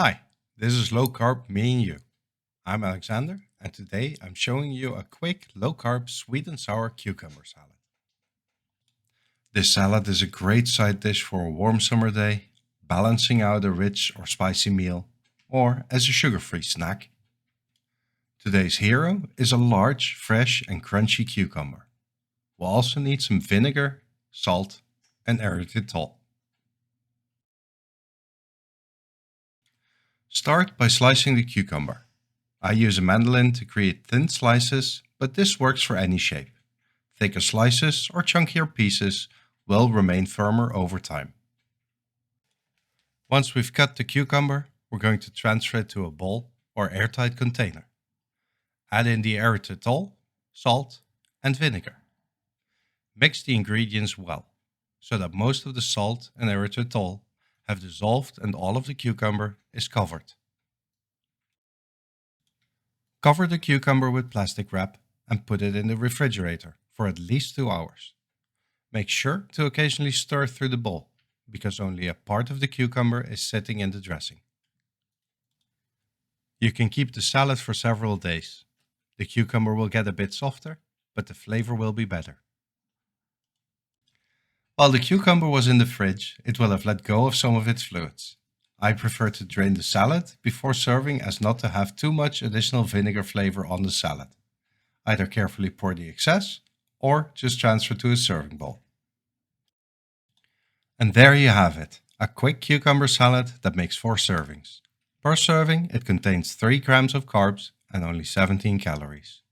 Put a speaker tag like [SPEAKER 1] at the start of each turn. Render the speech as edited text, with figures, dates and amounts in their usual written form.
[SPEAKER 1] Hi, this is Low Carb, me and you. I'm Alexander, and today I'm showing you a quick low carb sweet and sour cucumber salad. This salad is a great side dish for a warm summer day, balancing out a rich or spicy meal, or as a sugar-free snack. Today's hero is a large, fresh and crunchy cucumber. We'll also need some vinegar, salt, and erythritol. Start by slicing the cucumber. I use a mandolin to create thin slices, but this works for any shape. Thicker slices or chunkier pieces will remain firmer over time. Once we've cut the cucumber, we're going to transfer it to a bowl or airtight container. Add in the erythritol, salt, and vinegar. Mix the ingredients well, so that most of the salt and erythritol have dissolved and all of the cucumber is covered. Cover the cucumber with plastic wrap and put it in the refrigerator for at least 2 hours. Make sure to occasionally stir through the bowl, because only a part of the cucumber is sitting in the dressing. You can keep the salad for several days. The cucumber will get a bit softer, but the flavor will be better. While the cucumber was in the fridge, it will have let go of some of its fluids. I prefer to drain the salad before serving as not to have too much additional vinegar flavor on the salad. Either carefully pour the excess or just transfer to a serving bowl. And there you have it, a quick cucumber salad that makes 4 servings. Per serving, it contains 3 grams of carbs and only 17 calories.